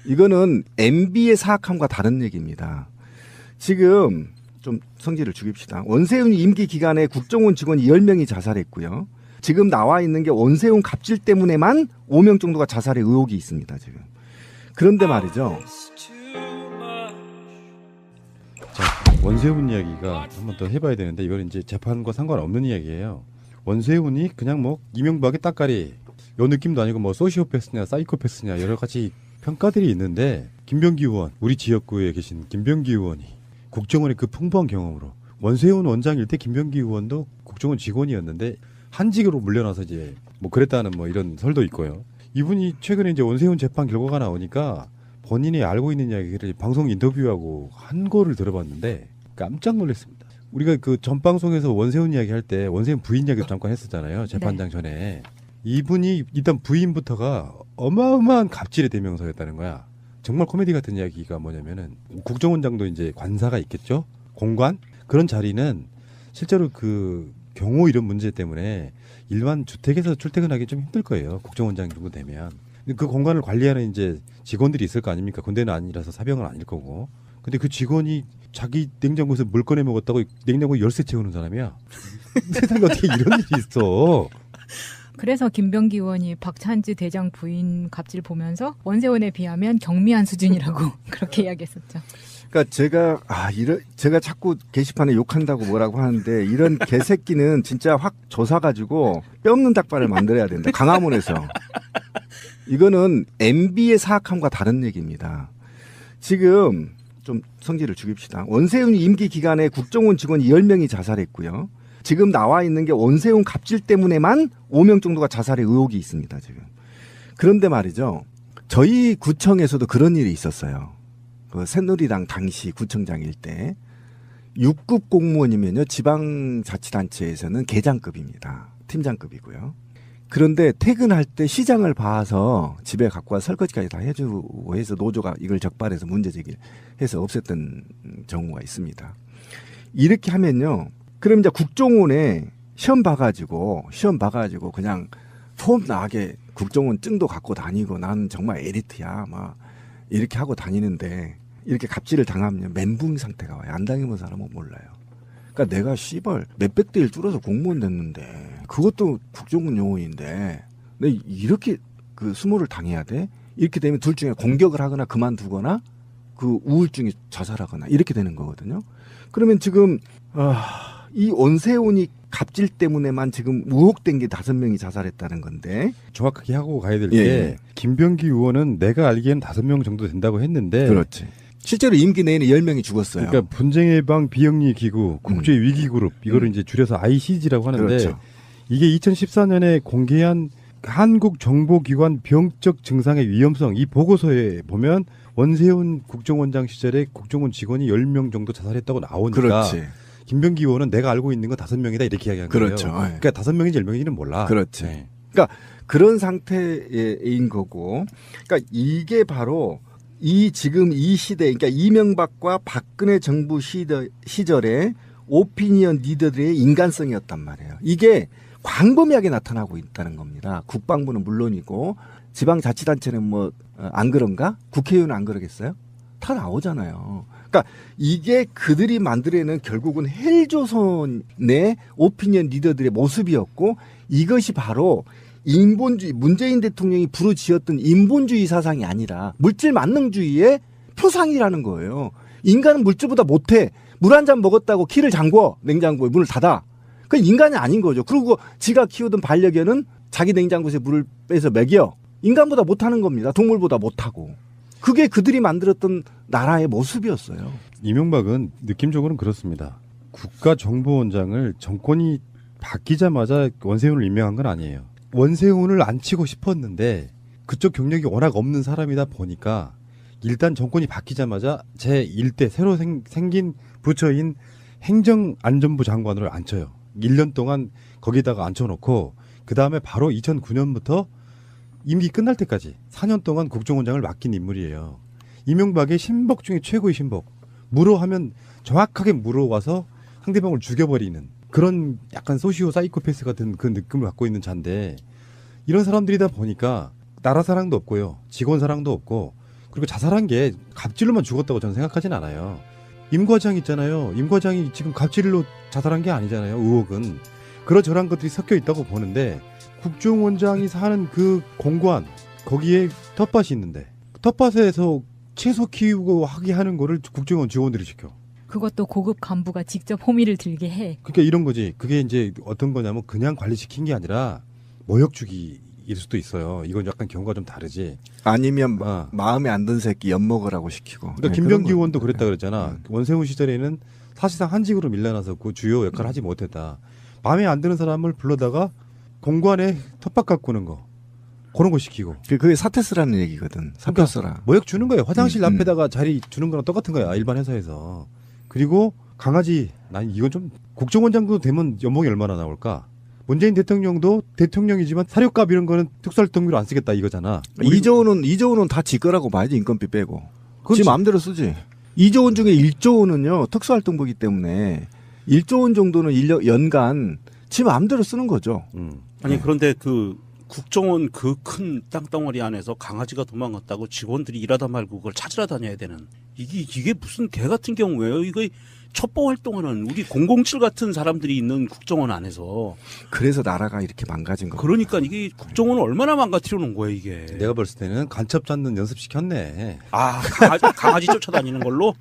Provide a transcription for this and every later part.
이거는 MB의 사악함과 다른 얘기입니다. 지금 좀 성질을 죽입시다. 원세훈 임기 기간에 국정원 직원이 10명이 자살했고요. 지금 나와 있는 게 원세훈 갑질 때문에만 5명 정도가 자살의 의혹이 있습니다. 지금. 그런데 말이죠. 자, 원세훈 이야기가 한번 더 해봐야 되는데 이건 이제 재판과 상관없는 이야기예요. 원세훈이 그냥 뭐 이명박의 따까리 요 느낌도 아니고 뭐 소시오패스냐 사이코패스냐 여러 가지 평가들이 있는데 김병기 의원, 우리 지역구에 계신 김병기 의원이 국정원의 그 풍부한 경험으로 원세훈 원장일 때 김병기 의원도 국정원 직원이었는데 한직으로 물려나서 이제 뭐 그랬다는 뭐 이런 설도 있고요. 이분이 최근에 이제 원세훈 재판 결과가 나오니까 본인이 알고 있는 이야기를 방송 인터뷰하고 한 거를 들어봤는데 깜짝 놀랐습니다. 우리가 그 전 방송에서 원세훈 이야기 할 때 원세훈 부인 이야기도 잠깐 했었잖아요. 재판장 전에. 이분이 일단 부인부터가 어마어마한 갑질의 대명사였다는 거야. 정말 코미디 같은 이야기가 뭐냐면은 국정원장도 이제 관사가 있겠죠. 공관 그런 자리는 실제로 그 경호 이런 문제 때문에 일반 주택에서 출퇴근하기 좀 힘들 거예요. 국정원장 정도 되면. 그 공간을 관리하는 이제 직원들이 있을 거 아닙니까? 군대는 아니라서 사병은 아닐 거고. 근데 그 직원이 자기 냉장고에서 물 꺼내 먹었다고 냉장고 열쇠 채우는 사람이야. 세상에 어떻게 이런 일이 있어. 그래서 김병기 의원이 박찬지 대장 부인 갑질 보면서 원세훈에 비하면 경미한 수준이라고 그렇게 이야기했었죠. 그러니까 제가 자꾸 게시판에 욕한다고 뭐라고 하는데 이런 개새끼는 진짜 확 조사가지고 뼈 없는 닭발을 만들어야 된다. 강화문에서. 이거는 MB의 사악함과 다른 얘기입니다. 지금 좀 성질을 죽입시다. 원세훈 임기 기간에 국정원 직원이 10명이 자살했고요. 지금 나와 있는 게 원세훈 갑질 때문에만 5명 정도가 자살의 의혹이 있습니다. 지금. 그런데 말이죠. 저희 구청에서도 그런 일이 있었어요. 그 새누리당 당시 구청장일 때 6급 공무원이면요. 지방자치단체에서는 계장급입니다. 팀장급이고요. 그런데 퇴근할 때 시장을 봐서 집에 갖고 와 설거지까지 다 해주고 해서 노조가 이걸 적발해서 문제 제기해서 없앴던 경우가 있습니다. 이렇게 하면요. 그럼 이제 국정원에 시험 봐가지고 그냥 폼 나게 국정원 증도 갖고 다니고 나는 정말 에리트야 막 이렇게 하고 다니는데 이렇게 갑질을 당하면 멘붕 상태가 와요. 안 당해본 사람은 몰라요. 그러니까 내가 씨발 몇백 대 1 뚫어서 공무원 됐는데 그것도 국정원 요원인데 내 이렇게 그 수모를 당해야 돼? 이렇게 되면 둘 중에 공격을 하거나 그만두거나 그 우울증이 자살하거나 이렇게 되는 거거든요. 그러면 지금 이 원세훈이 갑질 때문에만 지금 의혹된 게 5명이 자살했다는 건데 정확하게 하고 가야 될 게 예. 김병기 의원은 내가 알기에는 5명 정도 된다고 했는데 그렇지. 실제로 임기 내내 10명이 죽었어요. 그러니까 분쟁 예방 비영리 기구 국제 위기 그룹 이거를 이제 줄여서 ICG라고 하는데 그렇죠. 이게 2014년에 공개한 한국 정보기관 병적 증상의 위험성 이 보고서에 보면 원세훈 국정원장 시절에 국정원 직원이 10명 정도 자살했다고 나오니까 그렇지. 김병기 의원은 내가 알고 있는 건 5명이다 이렇게 이야기한 그렇죠. 거예요. 그러니까 5명인지 10명인지는 몰라. 그렇지. 네. 그러니까 그런 상태인 거고, 그러니까 이게 바로 지금 이 시대, 그러니까 이명박과 박근혜 정부 시절에 오피니언 리더들의 인간성이었단 말이에요. 이게 광범위하게 나타나고 있다는 겁니다. 국방부는 물론이고 지방자치단체는 뭐 안 그런가? 국회의원은 안 그러겠어요? 다 나오잖아요. 그러니까 이게 그들이 만들어내는 결국은 헬조선의 오피니언 리더들의 모습이었고 이것이 바로 인본주의, 문재인 대통령이 부르지었던 인본주의 사상이 아니라 물질 만능주의의 표상이라는 거예요. 인간은 물질보다 못해. 물 한 잔 먹었다고 키를 잠궈. 냉장고에 문을 닫아. 그건 인간이 아닌 거죠. 그리고 지가 키우던 반려견은 자기 냉장고에서 물을 빼서 먹여. 인간보다 못하는 겁니다. 동물보다 못하고. 그게 그들이 만들었던 나라의 모습이었어요. 이명박은 느낌적으로는 그렇습니다. 국가정보원장을 정권이 바뀌자마자 원세훈을 임명한 건 아니에요. 원세훈을 안 치고 싶었는데 그쪽 경력이 워낙 없는 사람이다 보니까 일단 정권이 바뀌자마자 제1대 새로 생긴 부처인 행정안전부 장관을 앉혀요. 1년 동안 거기다가 앉혀놓고 그 다음에 바로 2009년부터 임기 끝날 때까지 4년 동안 국정원장을 맡긴 인물이에요. 이명박의 신복 중에 최고의 신복. 물어하면 정확하게 물어와서 상대방을 죽여버리는 그런 약간 소시오 사이코패스 같은 그 느낌을 갖고 있는 자인데 이런 사람들이다 보니까 나라 사랑도 없고요. 직원 사랑도 없고 그리고 자살한 게 갑질로만 죽었다고 저는 생각하진 않아요. 임 과장 있잖아요. 임 과장이 지금 갑질로 자살한 게 아니잖아요. 의혹은 그러저러한 것들이 섞여 있다고 보는데 국정원장이 사는 그 공관 거기에 텃밭이 있는데 텃밭에서 채소 키우고 하게 하는 거를 국정원 직원들이 시켜. 그것도 고급 간부가 직접 호미를 들게 해. 그러니까 이런 거지. 그게 이제 어떤 거냐면 그냥 관리시킨 게 아니라 모욕주기일 수도 있어요. 이건 약간 경우가 좀 다르지. 아니면 아. 마음에 안 든 새끼 엿먹으라고 시키고. 그러니까 네, 김병기 그런 의원도 거. 그랬다 그랬잖아. 원세훈 시절에는 사실상 한직으로 밀려나서 그 주요 역할을 하지 못했다. 마음에 안 드는 사람을 불러다가 공관에 텃밭 가꾸는 거 그런 거 시키고 그게 사퇴 쓰라는 얘기거든. 사퇴 쓰라. 모욕 주는 거예요. 화장실 음. 앞에다가 자리 주는 거랑 똑같은 거야. 일반 회사에서. 그리고 강아지 난 이건 좀 국정원장도 되면 연봉이 얼마나 나올까? 문재인 대통령도 대통령이지만 사료값 이런 거는 특수활동비로 안 쓰겠다 이거잖아. 이조원은 다 지 거라고 봐야지 인건비 빼고. 그렇지. 지 마음대로 쓰지. 2조 원 중에 1조 원은요 특수활동비기 때문에 1조 원 정도는 연간 지 마음대로 쓰는 거죠. 아니 그런데 그 국정원 그 큰 땅덩어리 안에서 강아지가 도망갔다고 직원들이 일하다 말고 그걸 찾으러 다녀야 되는 이게 무슨 개 같은 경우예요. 이거 첩보 활동하는 우리 007 같은 사람들이 있는 국정원 안에서 그래서 나라가 이렇게 망가진 거. 그러니까 이게 국정원을 얼마나 망가뜨려 놓은 거야 이게. 내가 봤을 때는 간첩 잡는 연습 시켰네. 아 강아지 쫓아다니는 걸로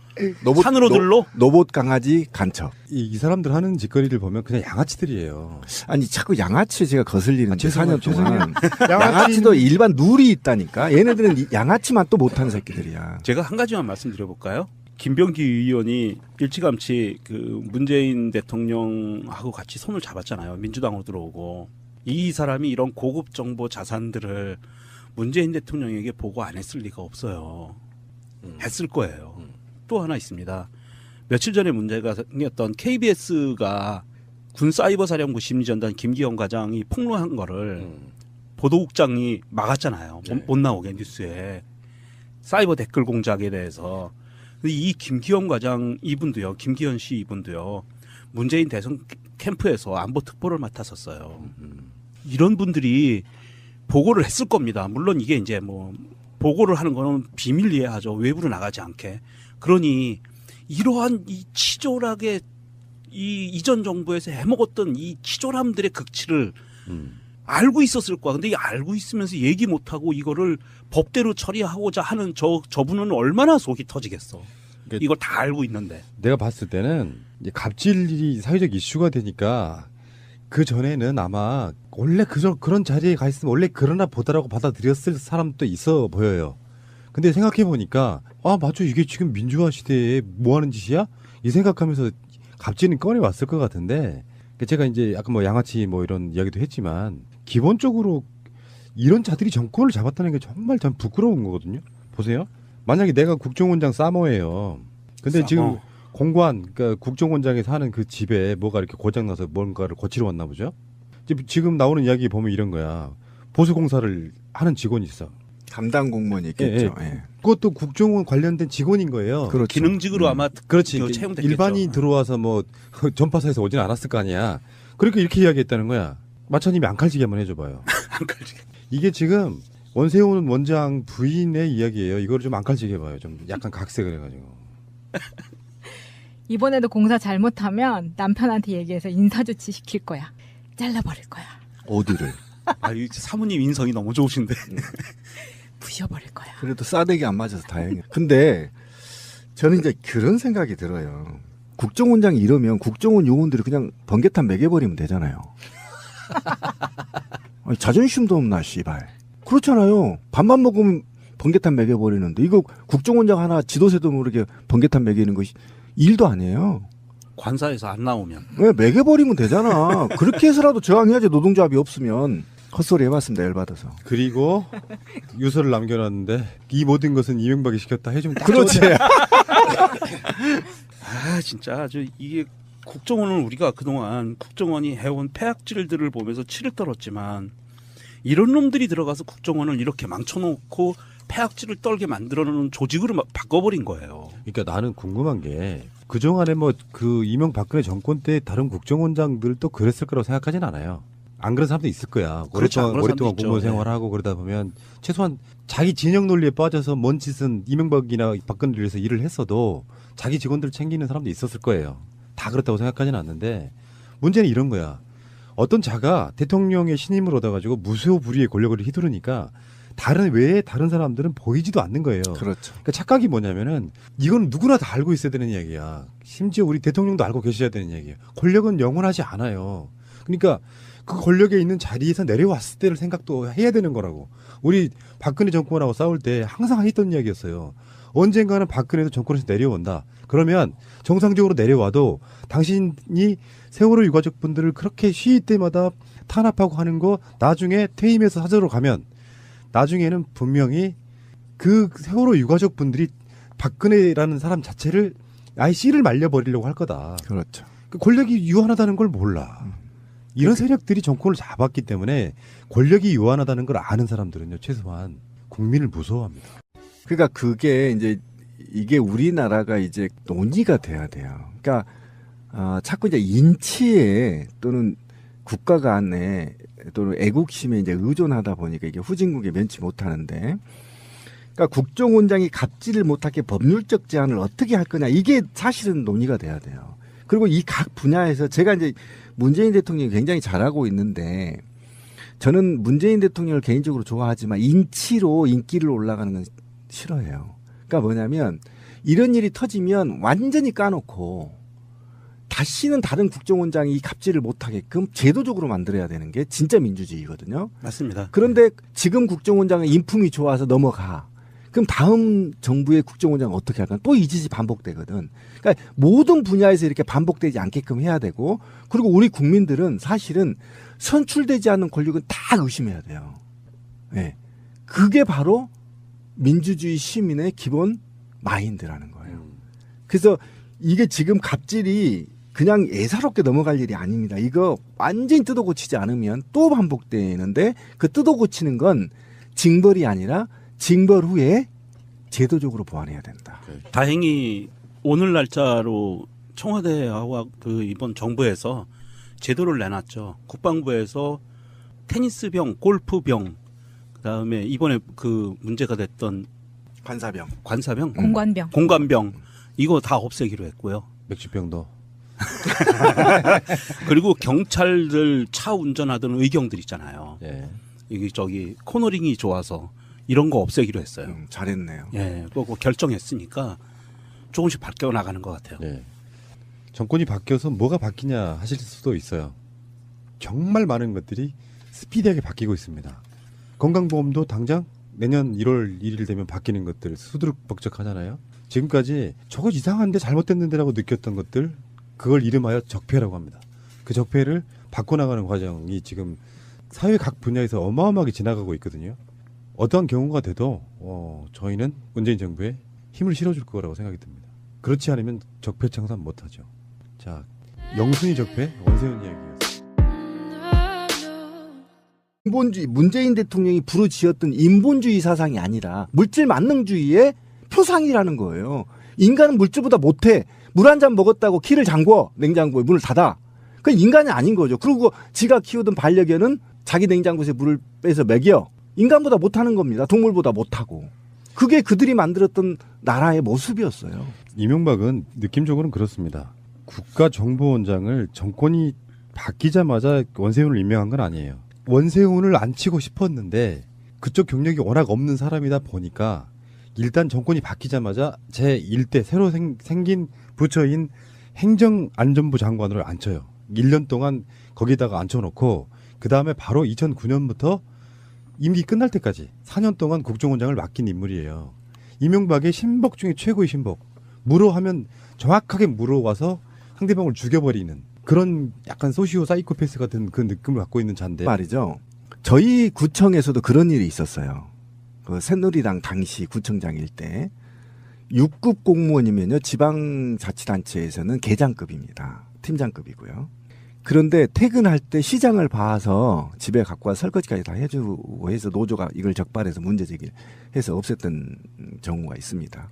산으로 노- 들러 노봇 강아지 간첩. 이 사람들 하는 짓거리를 보면 그냥 양아치들이에요. 아니 자꾸 양아치 제가 거슬리는데 4년 동안 양아치- 양아치도 일반 룰이 있다니까. 얘네들은 양아치만 또 못하는 새끼들이야. 제가 한 가지만 말씀드려볼까요? 김병기 의원이 일찌감치 그 문재인 대통령하고 같이 손을 잡았잖아요. 민주당으로 들어오고. 이 사람이 이런 고급 정보 자산들을 문재인 대통령에게 보고 안 했을 리가 없어요. 했을 거예요. 또 하나 있습니다. 며칠 전에 문제가 생겼던 KBS가 군사이버사령부 심리전단 김기현 과장이 폭로한 거를 보도국장이 막았잖아요. 못 나오게 뉴스에. 사이버 댓글 공작에 대해서. 근데 이 김기현 과장 이분도요. 김기현 씨 이분도요. 문재인 대선 캠프에서 안보 특보를 맡았었어요. 이런 분들이 보고를 했을 겁니다. 물론 이게 이제 뭐 보고를 하는 거는 비밀리에 하죠. 외부로 나가지 않게. 그러니 이러한 이 치졸하게 이 이전 정부에서 해먹었던 이 치졸함들의 극치를 알고 있었을 거야. 근데 이 알고 있으면서 얘기 못하고 이거를 법대로 처리하고자 하는 저분은 얼마나 속이 터지겠어. 그러니까 이걸 다 알고 있는데. 내가 봤을 때는 이제 갑질이 사회적 이슈가 되니까 그 전에는 아마 원래 그런 자리에 가 있으면 원래 그러나 보다라고 받아들였을 사람도 있어 보여요. 근데 생각해 보니까 아 맞아 이게 지금 민주화 시대에 뭐 하는 짓이야? 이 생각하면서 갑질은 꺼내 왔을 것 같은데 제가 이제 아까 뭐 양아치 뭐 이런 이야기도 했지만 기본적으로 이런 자들이 정권을 잡았다는 게 정말 참 부끄러운 거거든요. 보세요. 만약에 내가 국정원장 사모예요. 근데 지금 공관, 그러니까 국정원장이 사는 그 집에 뭐가 이렇게 고장나서 뭔가를 고치러 왔나 보죠. 지금 나오는 이야기 보면 이런 거야. 보수공사를 하는 직원이 있어. 담당 공무원이 있겠죠. 예. 그것도 국정원 관련된 직원인 거예요. 그렇죠. 기능직으로 아마 그렇지. 그 채용됐겠죠. 일반이 들어와서 뭐 전파사에서 오진 않았을 거 아니야. 그러니까 이렇게 이야기했다는 거야. 마차님이 앙칼지게 한번 해줘봐요. 앙칼지게. 이게 지금 원세훈 원장 부인의 이야기예요. 이거를 좀 앙칼지게 해봐요. 좀 약간 각색을 해가지고. 이번에도 공사 잘못하면 남편한테 얘기해서 인사조치 시킬 거야. 잘라버릴 거야. 어디를? 아, 이 사모님 인성이 너무 좋으신데. 부셔버릴 거야. 그래도 싸대기 안 맞아서 다행이에요. 근데 저는 이제 그런 생각이 들어요. 국정원장이 이러면 국정원 요원들이 그냥 번개탄 매겨버리면 되잖아요. 아니, 자존심도 없나 씨발. 그렇잖아요. 밥만 먹으면 번개탄 매겨버리는데 이거 국정원장 하나 지도새도 모르게 번개탄 매기는 것이 일도 아니에요. 관사에서 안 나오면. 왜 매겨버리면 되잖아. 그렇게 해서라도 저항해야지 노동조합이 없으면. 헛소리 해봤습니다. 열받아서. 그리고 유서를 남겨놨는데 이 모든 것은 이명박이 시켰다 해주면 딱 그렇지. 아 진짜 아주 이게 국정원은 우리가 그동안 국정원이 해온 폐악질들을 보면서 치를 떨었지만 이런 놈들이 들어가서 국정원을 이렇게 망쳐놓고 폐악질을 떨게 만들어놓은 조직으로 막 바꿔버린 거예요. 그러니까 나는 궁금한 게 그동안에 뭐 그 이명박근혜 정권 때 다른 국정원장들도 그랬을 거라고 생각하진 않아요. 안 그런 사람도 있을 거야. 그렇죠. 안 그런 오랫동안 사람도 있죠. 공무원 생활하고 그러다 보면 최소한 자기 진영 논리에 빠져서 뭔 짓은 이명박이나 박근혜를 위해서 일을 했어도 자기 직원들 챙기는 사람도 있었을 거예요. 다 그렇다고 생각하지는 않는데 문제는 이런 거야. 어떤 자가 대통령의 신임을 얻어가지고 무소불위의 권력을 휘두르니까 외에 다른 사람들은 보이지도 않는 거예요. 그렇죠. 그러니까 착각이 뭐냐면은 이건 누구나 다 알고 있어야 되는 이야기야. 심지어 우리 대통령도 알고 계셔야 되는 이야기예요. 권력은 영원하지 않아요. 그러니까 그 권력에 있는 자리에서 내려왔을 때를 생각도 해야 되는 거라고. 우리 박근혜 정권하고 싸울 때 항상 했던 이야기였어요. 언젠가는 박근혜도 정권에서 내려온다. 그러면 정상적으로 내려와도 당신이 세월호 유가족분들을 그렇게 시위 때마다 탄압하고 하는 거 나중에 퇴임해서 사저로 가면 나중에는 분명히 그 세월호 유가족분들이 박근혜라는 사람 자체를 아예 씨를 말려버리려고 할 거다. 그렇죠. 그 권력이 유한하다는 걸 몰라. 이런 세력들이 정권을 잡았기 때문에 권력이 유한하다는 걸 아는 사람들은요, 최소한 국민을 무서워합니다. 그러니까 그게 이제 이게 우리나라가 이제 논의가 돼야 돼요. 그러니까 자꾸 이제 인치에 또는 국가 간에 또는 애국심에 이제 의존하다 보니까 이게 후진국에 면치 못하는데, 그러니까 국정원장이 갑질을 못하게 법률적 제한을 어떻게 할 거냐, 이게 사실은 논의가 돼야 돼요. 그리고 이 각 분야에서 제가 이제 문재인 대통령이 굉장히 잘하고 있는데, 저는 문재인 대통령을 개인적으로 좋아하지만 인치로 인기를 올라가는 건 싫어해요. 그러니까 뭐냐면 이런 일이 터지면 완전히 까놓고 다시는 다른 국정원장이 이 갑질을 못하게끔 제도적으로 만들어야 되는 게 진짜 민주주의거든요. 맞습니다. 그런데 지금 국정원장은 인품이 좋아서 넘어가. 그럼 다음 정부의 국정원장은 어떻게 할까? 또 이 짓이 반복되거든. 그러니까 모든 분야에서 이렇게 반복되지 않게끔 해야 되고, 그리고 우리 국민들은 사실은 선출되지 않는 권력은 다 의심해야 돼요. 네. 그게 바로 민주주의 시민의 기본 마인드라는 거예요. 그래서 이게 지금 갑질이 그냥 예사롭게 넘어갈 일이 아닙니다. 이거 완전히 뜯어 고치지 않으면 또 반복되는데, 그 뜯어 고치는 건 징벌이 아니라 징벌 후에 제도적으로 보완해야 된다. 다행히 오늘 날짜로 청와대와 그 이번 정부에서 제도를 내놨죠. 국방부에서 테니스병, 골프병, 그다음에 이번에 그 문제가 됐던 관사병. 관사병, 공관병. 공관병 이거 다 없애기로 했고요. 맥주병도. 그리고 경찰들 차 운전하던 의경들 있잖아요. 예. 이게 저기 코너링이 좋아서 이런 거 없애기로 했어요. 잘했네요. 예, 그거 결정했으니까 조금씩 바뀌어 나가는 것 같아요. 예. 정권이 바뀌어서 뭐가 바뀌냐 하실 수도 있어요. 정말 많은 것들이 스피디하게 바뀌고 있습니다. 건강보험도 당장 내년 1월 1일 되면 바뀌는 것들 수두룩벅적하잖아요. 지금까지 저거 이상한데 잘못됐는데라고 느꼈던 것들, 그걸 이름하여 적폐라고 합니다. 그 적폐를 바꿔나가는 과정이 지금 사회 각 분야에서 어마어마하게 지나가고 있거든요. 어떠한 경우가 돼도 저희는 문재인 정부에 힘을 실어줄 거라고 생각이 듭니다. 그렇지 않으면 적폐 청산 못하죠. 자, 영순위 적폐 원세훈 이야기였습니다. 인본주의, 문재인 대통령이 부르지었던 인본주의 사상이 아니라 물질 만능주의의 표상이라는 거예요. 인간은 물질보다 못해. 물 한 잔 먹었다고 키를 잠궈. 냉장고에 문을 닫아. 그건 인간이 아닌 거죠. 그리고 지가 키우던 반려견은 자기 냉장고에서 물을 빼서 먹여. 인간보다 못하는 겁니다. 동물보다 못하고. 그게 그들이 만들었던 나라의 모습이었어요. 이명박은 느낌적으로는 그렇습니다. 국가정보원장을 정권이 바뀌자마자 원세훈을 임명한 건 아니에요. 원세훈을 앉히고 싶었는데 그쪽 경력이 워낙 없는 사람이다 보니까 일단 정권이 바뀌자마자 제1대 새로 생긴 부처인 행정안전부 장관으로 앉혀요. 1년 동안 거기다가 앉혀놓고 그 다음에 바로 2009년부터 임기 끝날 때까지 4년 동안 국정원장을 맡긴 인물이에요. 이명박의 신복 중에 최고의 신복. 물어하면 정확하게 물어와서 상대방을 죽여버리는 그런 약간 소시오 사이코패스 같은 그 느낌을 갖고 있는 자인데 말이죠. 저희 구청에서도 그런 일이 있었어요. 그 새누리당 당시 구청장일 때 6급 공무원이면요, 지방자치단체에서는 계장급입니다. 팀장급이고요. 그런데 퇴근할 때 시장을 봐서 집에 갖고 와서 설거지까지 다 해주고 해서 노조가 이걸 적발해서 문제제기를 해서 없앴던 경우가 있습니다.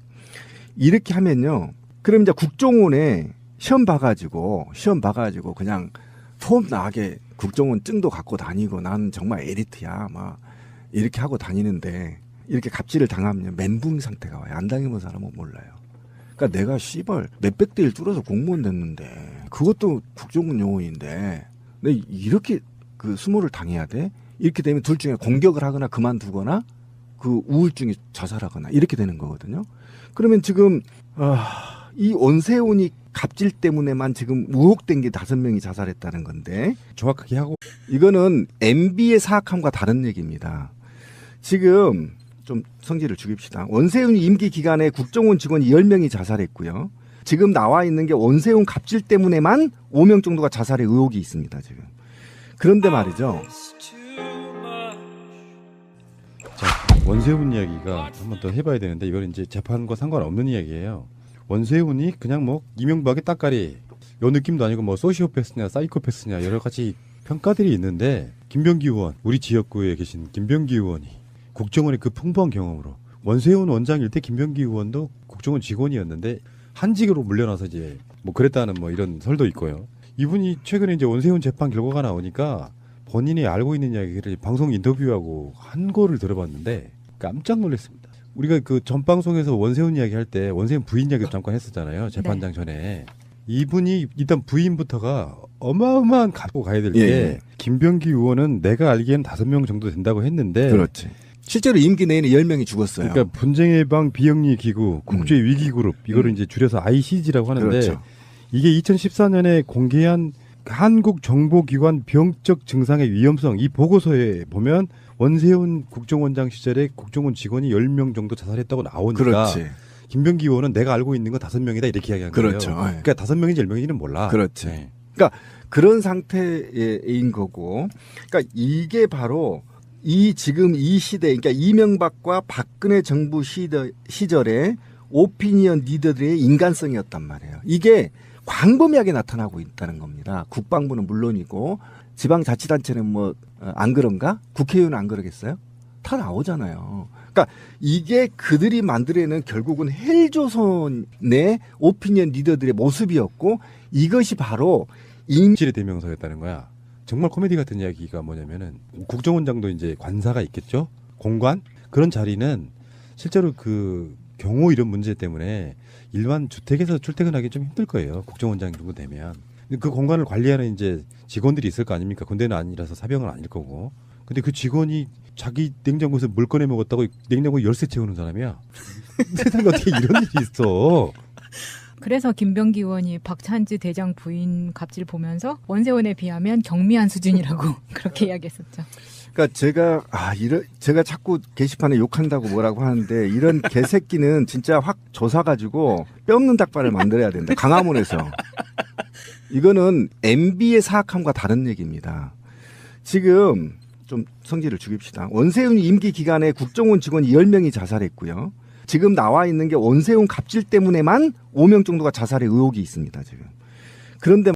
이렇게 하면요, 그럼 이제 국정원에 시험 봐가지고 그냥 폼 나게 국정원 증도 갖고 다니고 난 정말 에리트야 막 이렇게 하고 다니는데 이렇게 갑질을 당하면 멘붕 상태가 와요. 안 당해본 사람은 몰라요. 그러니까 내가 씨발 몇백 대 1 줄어서 공무원 됐는데 그것도 국정원 요원인데 내 이렇게 그 수모를 당해야 돼? 이렇게 되면 둘 중에 공격을 하거나 그만두거나 그 우울증이 자살하거나 이렇게 되는 거거든요. 그러면 지금 이 원세훈이 갑질 때문에만 지금 우혹된 게 5명이 자살했다는 건데 정확하게 하고 이거는 MB의 사악함과 다른 얘기입니다. 지금 좀 성질을 죽입시다. 원세훈 임기 기간에 국정원 직원이 10명이 자살했고요. 지금 나와 있는 게 원세훈 갑질 때문에만 5명 정도가 자살의 의혹이 있습니다. 지금. 그런데 말이죠. 자, 원세훈 이야기가 한번 더 해봐야 되는데 이건 이제 재판과 상관없는 이야기예요. 원세훈이 그냥 뭐 이명박의 따까리 요 느낌도 아니고 뭐 소시오패스냐 사이코패스냐 여러 가지 평가들이 있는데 김병기 의원 우리 지역구에 계신 김병기 의원이 국정원의 그 풍부한 경험으로 원세훈 원장일 때 김병기 의원도 국정원 직원이었는데 한직으로 물려나서 이제 뭐 그랬다는 뭐 이런 설도 있고요. 이분이 최근에 이제 원세훈 재판 결과가 나오니까 본인이 알고 있는 이야기를 방송 인터뷰하고 한 거를 들어봤는데 깜짝 놀랐습니다. 우리가 그 전 방송에서 원세훈 이야기 할 때 원세훈 부인 이야기 잠깐 했었잖아요. 재판장 전에. 이분이 일단 부인부터가 어마어마한 갖고 가야 될 게 예. 김병기 의원은 내가 알기에는 5명 정도 된다고 했는데 그렇지. 실제로 임기 내에는 10명이 죽었어요. 그러니까 분쟁 예방 비영리 기구 국제 위기 그룹 이거를 이제 줄여서 ICG라고 하는데 그렇죠. 이게 2014년에 공개한 한국정보기관 병적 증상의 위험성 이 보고서에 보면 원세훈 국정원장 시절에 국정원 직원이 10명 정도 자살했다고 나오니까 그렇지. 김병기 의원은 내가 알고 있는 건 5명이다 이렇게 이야기한 그렇죠. 거예요. 예. 그러니까 5명인지 10명인지는 몰라. 그렇지. 네. 그러니까 그런 상태인 거고, 그러니까 이게 바로 지금 이 시대, 그러니까 이명박과 박근혜 정부 시절에 오피니언 리더들의 인간성이었단 말이에요. 이게 광범위하게 나타나고 있다는 겁니다. 국방부는 물론이고 지방자치단체는 뭐 안 그런가? 국회의원은 안 그러겠어요? 다 나오잖아요. 그러니까 이게 그들이 만들어내는 결국은 헬조선의 오피니언 리더들의 모습이었고 이것이 바로 인질의 대명사였다는 거야. 정말 코미디 같은 이야기가 뭐냐면은 국정원장도 이제 관사가 있겠죠. 공관 그런 자리는 실제로 그 경호 이런 문제 때문에 일반 주택에서 출퇴근하기 좀 힘들 거예요. 국정원장 정도 되면 그 공간을 관리하는 이제 직원들이 있을 거 아닙니까? 군대는 아니라서 사병은 아닐 거고. 근데 그 직원이 자기 냉장고에서 물 꺼내 먹었다고 냉장고 열쇠 채우는 사람이야. 세상에 어떻게 이런 일이 있어? 그래서 김병기 의원이 박찬지 대장 부인 갑질 보면서 원세훈에 비하면 경미한 수준이라고 그렇게 이야기했었죠. 그러니까 제가 자꾸 게시판에 욕한다고 뭐라고 하는데 이런 개새끼는 진짜 확 조사가지고 뼈 없는 닭발을 만들어야 된다. 강화문에서. 이거는 MB의 사악함과 다른 얘기입니다. 지금 좀 성질을 죽입시다. 원세훈 임기 기간에 국정원 직원이 10명이 자살했고요. 지금 나와 있는 게 원세훈 갑질 때문에만 5명 정도가 자살의 의혹이 있습니다. 지금. 그런데